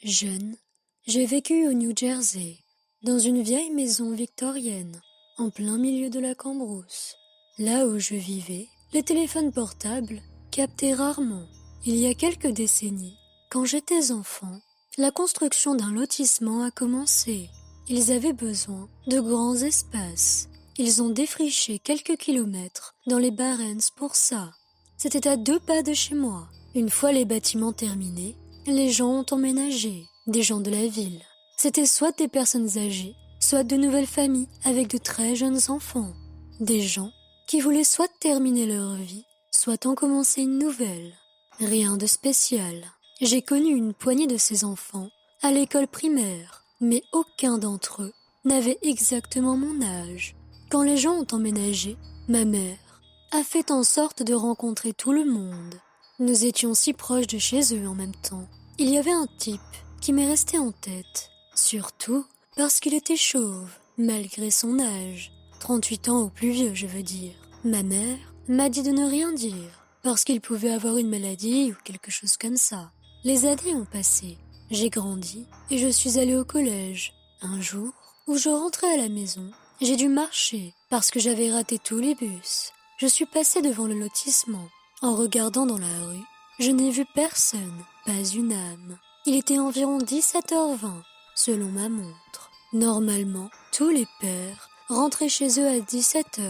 Jeune, j'ai vécu au New Jersey, dans une vieille maison victorienne, en plein milieu de la Cambrousse. Là où je vivais, les téléphones portables captaient rarement. Il y a quelques décennies, quand j'étais enfant, la construction d'un lotissement a commencé. Ils avaient besoin de grands espaces. Ils ont défriché quelques kilomètres dans les Barrens pour ça. C'était à 2 pas de chez moi. Une fois les bâtiments terminés, les gens ont emménagé, des gens de la ville. C'était soit des personnes âgées, soit de nouvelles familles avec de très jeunes enfants. Des gens qui voulaient soit terminer leur vie, soit en commencer une nouvelle. Rien de spécial. J'ai connu une poignée de ces enfants à l'école primaire, mais aucun d'entre eux n'avait exactement mon âge. Quand les gens ont emménagé, ma mère a fait en sorte de rencontrer tout le monde. Nous étions si proches de chez eux en même temps. Il y avait un type qui m'est resté en tête, surtout parce qu'il était chauve, malgré son âge. 38 ans au plus vieux, je veux dire. Ma mère m'a dit de ne rien dire, parce qu'il pouvait avoir une maladie ou quelque chose comme ça. Les années ont passé, j'ai grandi et je suis allée au collège. Un jour, où je rentrais à la maison, j'ai dû marcher parce que j'avais raté tous les bus. Je suis passée devant le lotissement. En regardant dans la rue, je n'ai vu personne, pas une âme. Il était environ 17h20, selon ma montre. Normalement, tous les pères rentraient chez eux à 17h.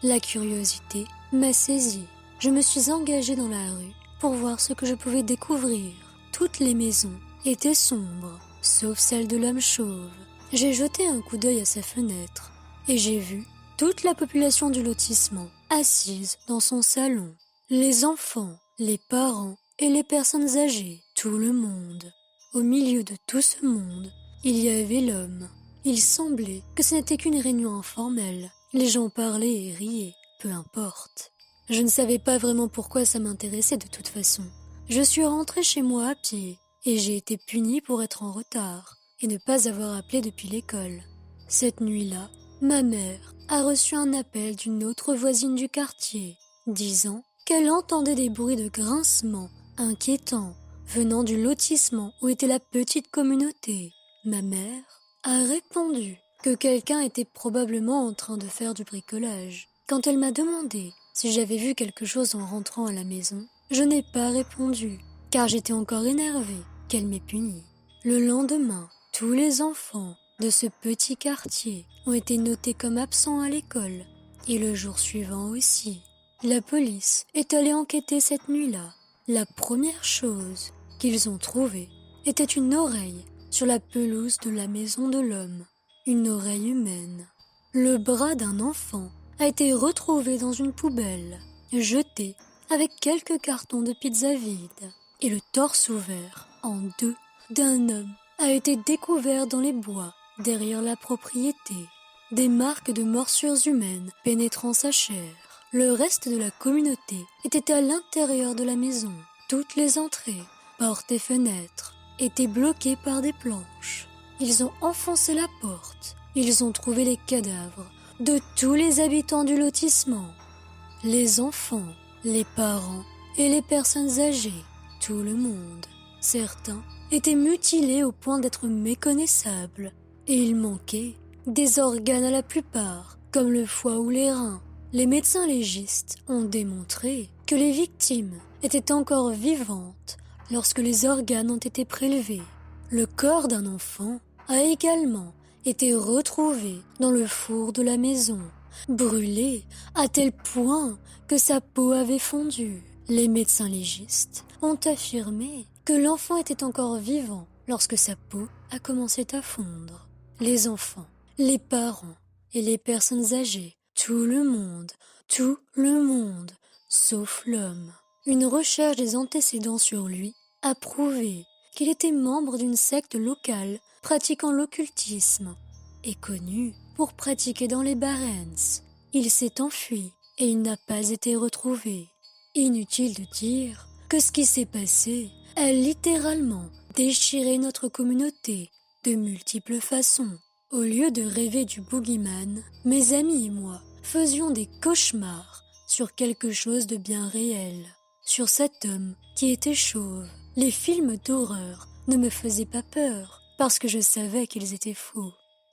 La curiosité m'a saisie. Je me suis engagée dans la rue pour voir ce que je pouvais découvrir. Toutes les maisons étaient sombres, sauf celle de l'homme chauve. J'ai jeté un coup d'œil à sa fenêtre et j'ai vu toute la population du lotissement assise dans son salon. Les enfants, les parents et les personnes âgées, tout le monde. Au milieu de tout ce monde, il y avait l'homme. Il semblait que ce n'était qu'une réunion informelle. Les gens parlaient et riaient, peu importe. Je ne savais pas vraiment pourquoi ça m'intéressait de toute façon. Je suis rentrée chez moi à pied et j'ai été punie pour être en retard et ne pas avoir appelé depuis l'école. Cette nuit-là, ma mère a reçu un appel d'une autre voisine du quartier, disant qu'elle entendait des bruits de grincement inquiétants venant du lotissement où était la petite communauté. Ma mère a répondu que quelqu'un était probablement en train de faire du bricolage. Quand elle m'a demandé si j'avais vu quelque chose en rentrant à la maison, je n'ai pas répondu, car j'étais encore énervée qu'elle m'ait punie. Le lendemain, tous les enfants de ce petit quartier ont été notés comme absents à l'école, et le jour suivant aussi. La police est allée enquêter cette nuit-là. La première chose qu'ils ont trouvée était une oreille sur la pelouse de la maison de l'homme. Une oreille humaine. Le bras d'un enfant a été retrouvé dans une poubelle, jeté avec quelques cartons de pizza vides. Et le torse ouvert en deux d'un homme a été découvert dans les bois derrière la propriété. Des marques de morsures humaines pénétrant sa chair. Le reste de la communauté était à l'intérieur de la maison. Toutes les entrées, portes et fenêtres étaient bloquées par des planches. Ils ont enfoncé la porte. Ils ont trouvé les cadavres de tous les habitants du lotissement. Les enfants, les parents et les personnes âgées, tout le monde. Certains étaient mutilés au point d'être méconnaissables. Et il manquait des organes à la plupart, comme le foie ou les reins. Les médecins légistes ont démontré que les victimes étaient encore vivantes lorsque les organes ont été prélevés. Le corps d'un enfant a également été retrouvé dans le four de la maison, brûlé à tel point que sa peau avait fondu. Les médecins légistes ont affirmé que l'enfant était encore vivant lorsque sa peau a commencé à fondre. Les enfants, les parents et les personnes âgées, tout le monde, sauf l'homme. Une recherche des antécédents sur lui a prouvé qu'il était membre d'une secte locale pratiquant l'occultisme et connu pour pratiquer dans les Barrens. Il s'est enfui et il n'a pas été retrouvé. Inutile de dire que ce qui s'est passé a littéralement déchiré notre communauté de multiples façons. Au lieu de rêver du boogeyman, mes amis et moi faisions des cauchemars sur quelque chose de bien réel, sur cet homme qui était chauve. Les films d'horreur ne me faisaient pas peur parce que je savais qu'ils étaient faux.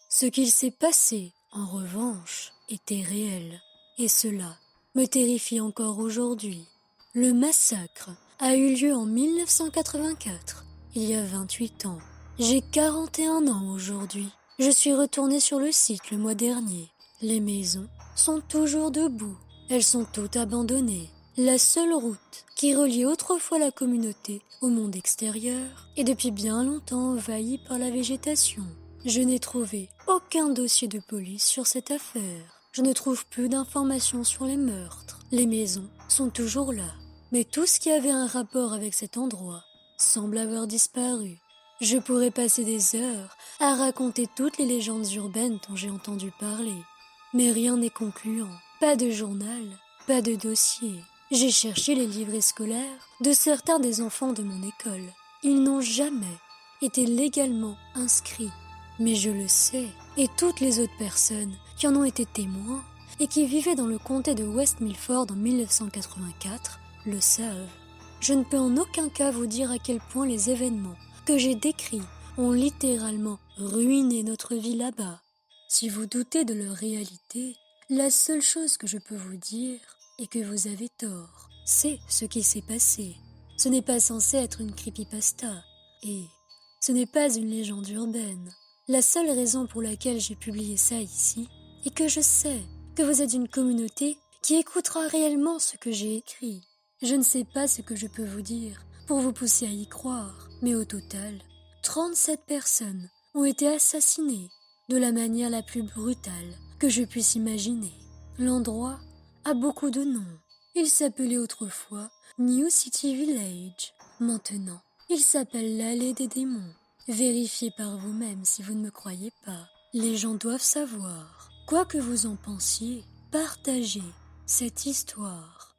Ce qu'il s'est passé, en revanche, était réel, et cela me terrifie encore aujourd'hui. Le massacre a eu lieu en 1984, il y a 28 ans. J'ai 41 ans aujourd'hui. Je suis retournée sur le site le mois dernier. Les maisons sont toujours debout. Elles sont toutes abandonnées. La seule route qui reliait autrefois la communauté au monde extérieur est depuis bien longtemps envahie par la végétation. Je n'ai trouvé aucun dossier de police sur cette affaire. Je ne trouve plus d'informations sur les meurtres. Les maisons sont toujours là. Mais tout ce qui avait un rapport avec cet endroit semble avoir disparu. Je pourrais passer des heures à raconter toutes les légendes urbaines dont j'ai entendu parler. Mais rien n'est concluant. Pas de journal, pas de dossier. J'ai cherché les livrets scolaires de certains des enfants de mon école. Ils n'ont jamais été légalement inscrits. Mais je le sais, et toutes les autres personnes qui en ont été témoins et qui vivaient dans le comté de West Milford en 1984 le savent. Je ne peux en aucun cas vous dire à quel point les événements que j'ai décrits ont littéralement ruiné notre vie là-bas. Si vous doutez de leur réalité, la seule chose que je peux vous dire est que vous avez tort. C'est ce qui s'est passé. Ce n'est pas censé être une creepypasta. Et ce n'est pas une légende urbaine. La seule raison pour laquelle j'ai publié ça ici est que je sais que vous êtes une communauté qui écoutera réellement ce que j'ai écrit. Je ne sais pas ce que je peux vous dire pour vous pousser à y croire, mais au total, 37 personnes ont été assassinées de la manière la plus brutale que je puisse imaginer. L'endroit a beaucoup de noms. Il s'appelait autrefois New City Village. Maintenant, il s'appelle l'Allée des démons. Vérifiez par vous-même si vous ne me croyez pas. Les gens doivent savoir. Quoi que vous en pensiez, partagez cette histoire.